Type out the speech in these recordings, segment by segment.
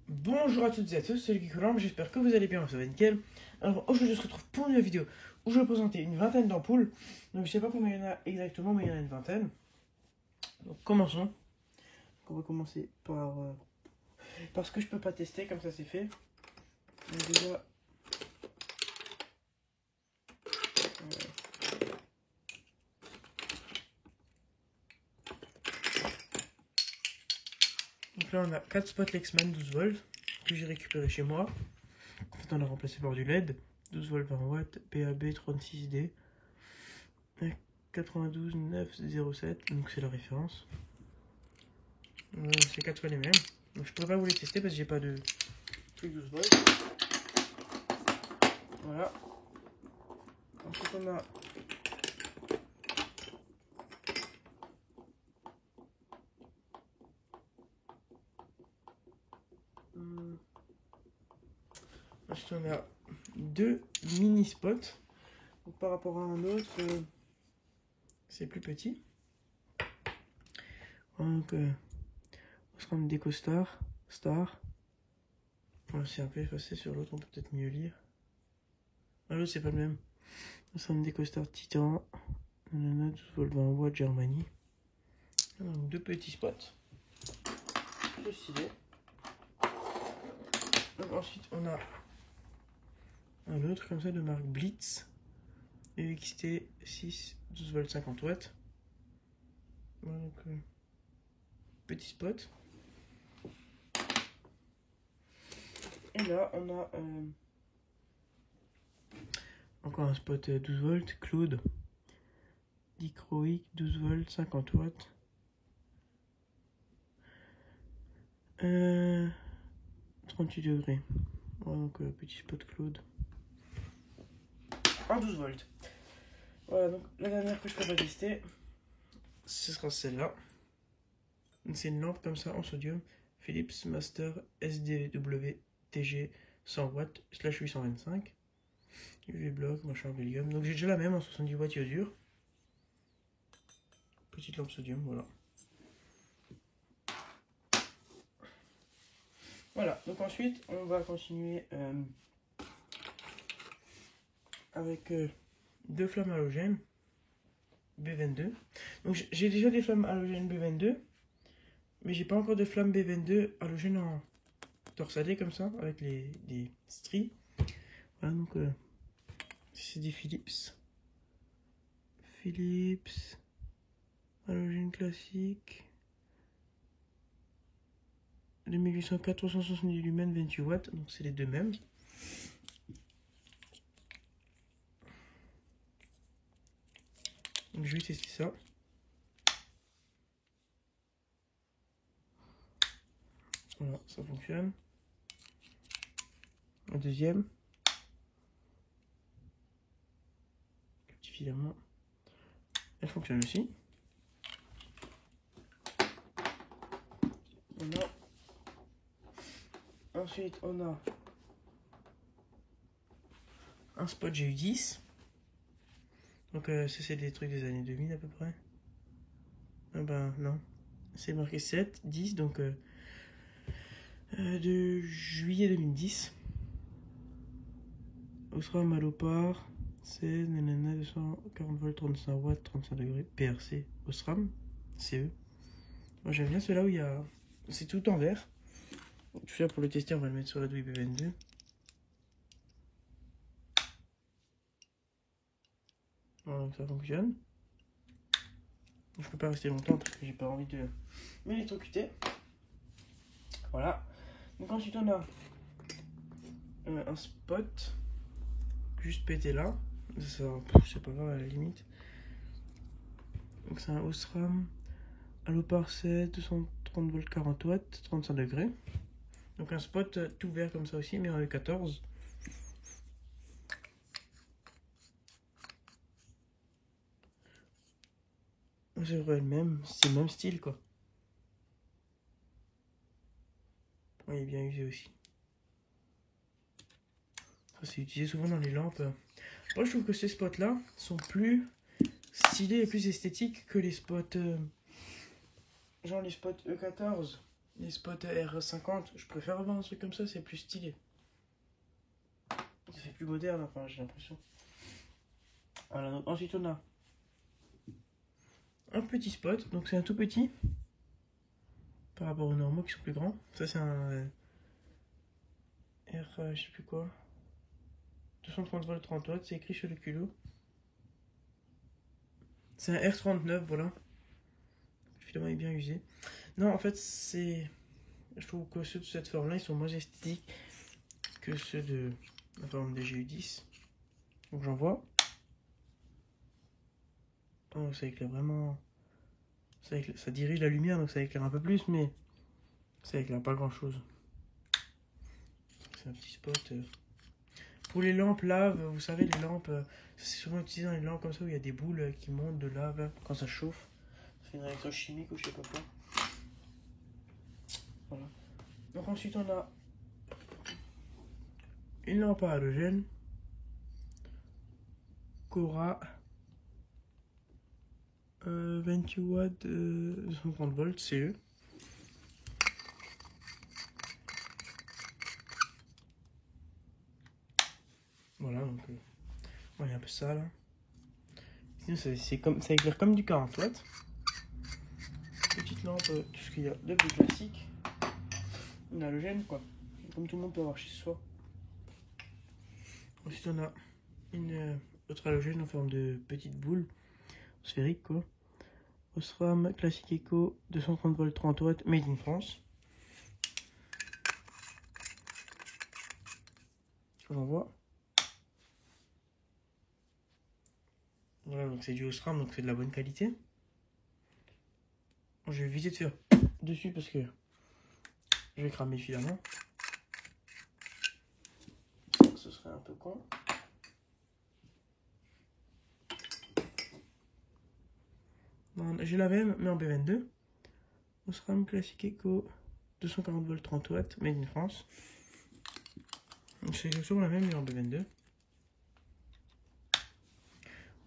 Bonjour à toutes et à tous, c'est Lucky Colombe, j'espère que vous allez bien, ça va nickel. Alors aujourd'hui on se retrouve pour une nouvelle vidéo où je vais présenter une vingtaine d'ampoules. Donc je sais pas combien il y en a exactement, mais il y en a une vingtaine. Donc commençons. On va commencer par ce que je peux pas tester, comme ça c'est fait. Donc déjà... Donc là on a 4 spots Lexman 12 volts que j'ai récupéré chez moi. En fait on a remplacé par du LED, 12 volts 20 watts, PAB 36D, 92 907, donc c'est la référence. C'est 4 fois les mêmes. Donc je pourrais pas vous les tester parce que j'ai pas de truc 12 volts. Voilà. Ensuite on a ensuite on a deux mini spots. Donc, par rapport à un autre, c'est plus petit. Donc Osram Deco Star. C'est un peu effacé sur l'autre, on peut peut-être mieux lire. Ah, l'autre c'est pas le même. Osram Deco Star Titan. 12 volts 20 watts Germany. Donc deux petits spots. C'est stylé. Donc ensuite on a un autre comme ça de marque Blitz. EXT 6 12 volts 50 watts. Voilà, donc petit spot. Et là on a encore un spot 12 volts Claude Dichroic 12 volts 50 watts. 38 degrés. Voilà, donc petit spot Claude en 12 volts. Voilà, donc la dernière que je peux pas tester, ce sera celle-là. C'est une lampe comme ça en sodium Philips Master SDW TG 100 watts / 825 UV bloc machin hélium. Donc j'ai déjà la même en 70 watts iodure. Petite lampe sodium, voilà. Voilà, donc ensuite on va continuer avec deux flammes halogènes B22. Donc j'ai déjà des flammes halogènes B22, mais j'ai pas encore de flammes B22 halogènes en torsadé comme ça, avec les stries. Voilà, donc c'est des Philips halogène classique 2804 370 lumens 28 watts, donc c'est les deux mêmes. Donc je vais tester ça. Voilà, ça fonctionne. Un deuxième. Le petit filament. Elle fonctionne aussi. Voilà. Ensuite, on a un spot GU10. Donc, ça, c'est des trucs des années 2000 à peu près. Ah ben, non. C'est marqué 7, 10, donc de juillet 2010. Osram Malopar, c'est 240 volts, 35 watts, 35 degrés, PRC, Osram, CE. Moi j'aime bien ceux-là où il y a... C'est tout en vert. Tout ça pour le tester, on va le mettre sur la douille B22. Voilà, donc ça fonctionne. Je peux pas rester longtemps parce que j'ai pas envie de m'électrocuter. Voilà. Donc ensuite on a un spot juste pété là. Ça, c'est pas grave à la limite. Donc c'est un Osram Allopar 7 230 volts 40 watts 35 degrés. Donc un spot tout vert comme ça aussi mais en E14. C'est vrai, c'est le même style quoi. Ouais, il est bien usé aussi. Ça c'est utilisé souvent dans les lampes. Moi je trouve que ces spots là sont plus stylés et plus esthétiques que les spots genre les spots E14 Les spots R50, je préfère avoir un truc comme ça, c'est plus stylé. Ça fait plus moderne, enfin, j'ai l'impression. Voilà, donc ensuite on a un petit spot, donc c'est un tout petit par rapport aux normaux qui sont plus grands. Ça c'est un R, je sais plus quoi, 230 volts 30 watts, c'est écrit sur le culot. C'est un R39, voilà. Le filament est bien usé. Non, en fait, c'est... Je trouve que ceux de cette forme-là, ils sont moins esthétiques que ceux de la forme des GU10. Donc j'en vois. Oh, ça éclaire vraiment... Ça dirige la lumière, donc ça éclaire un peu plus, mais ça éclaire pas grand-chose. C'est un petit spot. Pour les lampes lave, vous savez, les lampes, c'est souvent utilisé dans les lampes comme ça où il y a des boules qui montent de lave là, quand ça chauffe. Ça fait une réaction chimique ou je sais pas quoi. Voilà. Donc ensuite on a une lampe à halogène Cora 28 watts 230 volts CE. Voilà, donc voilà un peu ça là. Sinon c'est comme ça éclaire comme du 40 watts. Petite lampe, tout ce qu'il y a de plus classique. Une halogène quoi, comme tout le monde peut avoir chez soi. Ensuite on a une autre halogène en forme de petite boule sphérique quoi. Osram Classic Eco 230 volts 30 watts made in France. Je vous envoie. Voilà, donc c'est du Osram, donc c'est de la bonne qualité. Je vais éviter de faire dessus parce que je vais cramer le filament. Ce serait un peu con. J'ai la même, mais en B22. Osram Classic Eco 240 volts 30 watts made in France. C'est exactement la même, mais en B22.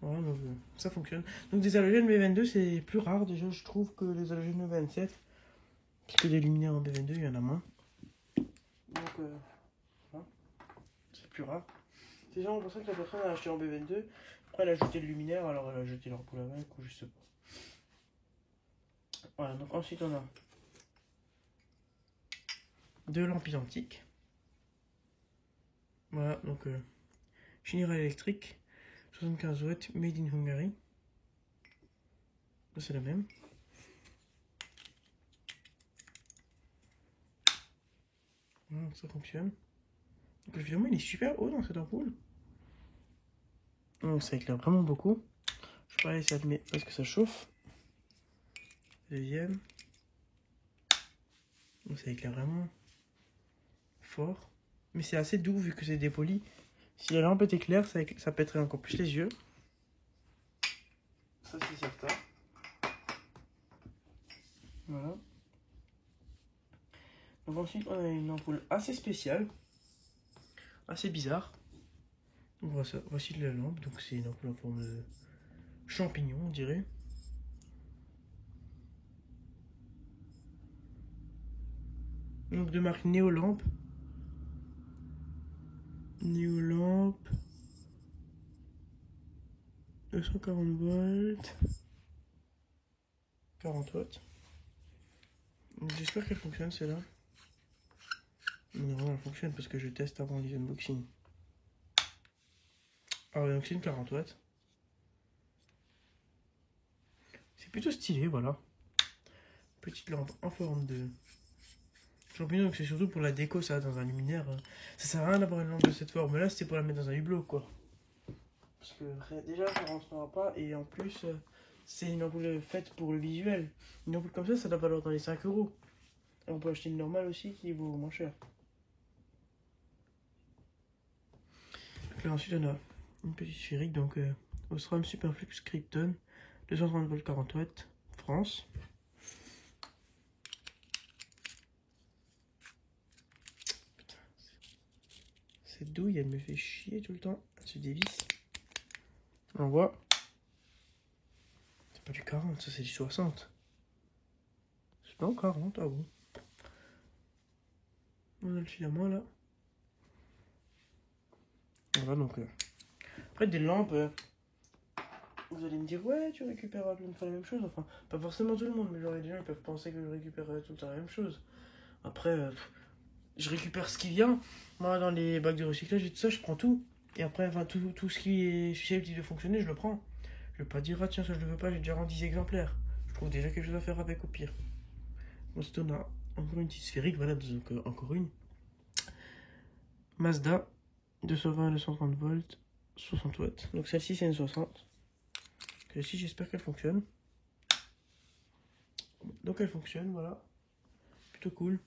Voilà, donc ça fonctionne. Donc des halogènes B22, c'est plus rare déjà, je trouve, que les halogènes B27. Parce que des luminaires en B22, il y en a moins. Donc, voilà. C'est plus rare. C'est genre pour ça que la personne a acheté en B22. Après, elle a jeté le luminaire, alors elle a jeté l'ampoule avec, ou je sais pas. Voilà, donc ensuite on a deux lampes identiques. Voilà, donc General Electric, 75 watts, made in Hungary. C'est la même. Voilà, ça fonctionne. Donc le filament il est super haut dans cette ampoule. Donc ça éclaire vraiment beaucoup. Je vais pas laisser allumer parce que ça chauffe. Deuxième. Donc ça éclaire vraiment fort. Mais c'est assez doux vu que c'est dépoli. Si la lampe était claire, ça pèterait encore plus les yeux. Ça c'est certain. Voilà. Donc ensuite on a une ampoule assez spéciale. Assez bizarre. Donc voici la lampe. Donc c'est une ampoule en forme de champignon on dirait. Donc de marque Néolamp. Néolamp. 240 volts. 40 watts. J'espère qu'elle fonctionne celle-là. Non, elle fonctionne parce que je teste avant les unboxings. Ah ouais, donc c'est une 40 watts. C'est plutôt stylé, voilà. Petite lampe en forme de champignon, donc c'est surtout pour la déco ça, dans un luminaire. Ça sert à rien d'avoir une lampe de cette forme là, c'est pour la mettre dans un hublot quoi. Parce que déjà ça rentrera pas et en plus c'est une ampoule faite pour le visuel. Une ampoule comme ça doit valoir dans les 5 euros. Et on peut acheter une normale aussi qui vaut moins cher. Donc là ensuite on a une petite sphérique, donc Osram Superflux Krypton, 230 volts 40 watts, France. Putain, cette douille elle me fait chier tout le temps, elle se dévisse. On voit. C'est pas du 40, ça c'est du 60. C'est pas en 40, ah bon. On a le filament là. Voilà donc. Après des lampes, vous allez me dire ouais tu récupères plein de fois la même chose. Enfin pas forcément tout le monde, mais genre les gens ils peuvent penser que je récupère tout le temps la même chose. Après je récupère ce qui vient. Moi dans les bacs de recyclage et tout ça je prends tout. Et après enfin tout ce qui est susceptible de fonctionner je le prends. Je vais pas dire ah tiens ça je le veux pas, j'ai déjà rendu 10 exemplaires. Je trouve déjà quelque chose à faire avec au pire. Ensuite on a encore une petite sphérique, voilà donc encore une. Mazda 220 à 230 volts, 60 watts. Donc celle-ci c'est une 60. Celle-ci j'espère qu'elle fonctionne. Donc elle fonctionne, voilà. Plutôt cool.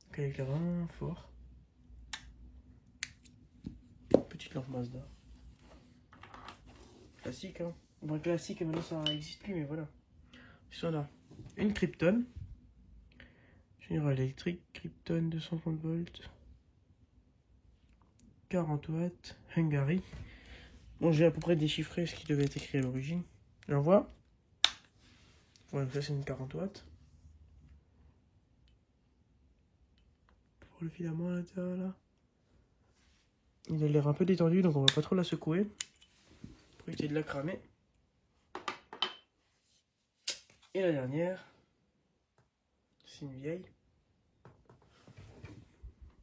Donc elle éclaire vraiment fort. Petite lampe Mazda. Classique hein. Bon classique maintenant ça n'existe plus mais voilà. Ici on a une Krypton. General Electric, Krypton 230 volts. 40 watts, Hungary. Bon, j'ai à peu près déchiffré ce qui devait être écrit à l'origine. J'envoie. Ouais, ça c'est une 40 watts. Pour le filament à l'intérieur là. Il a l'air un peu détendu donc on va pas trop la secouer. Pour éviter de la cramer. Et la dernière. C'est une vieille.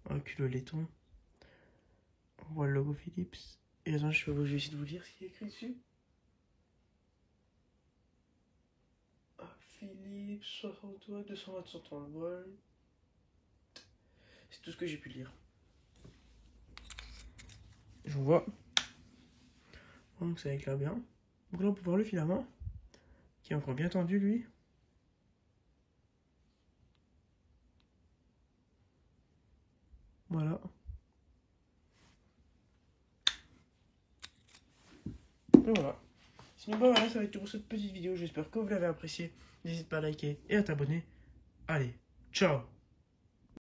Un culot laiton. On voit le logo Philips. Et attends, je vais essayer de vous lire ce qui est écrit dessus. Ah, Philips, 60 watts, 200 watts, 130 volts. C'est tout ce que j'ai pu lire. Je vois. Donc ça éclaire bien. Donc là on peut voir le filament. Qui est encore bien tendu lui. Voilà. Et voilà. Sinon bah voilà, ça va être tout pour cette petite vidéo. J'espère que vous l'avez apprécié. N'hésite pas à liker et à t'abonner. Allez, ciao!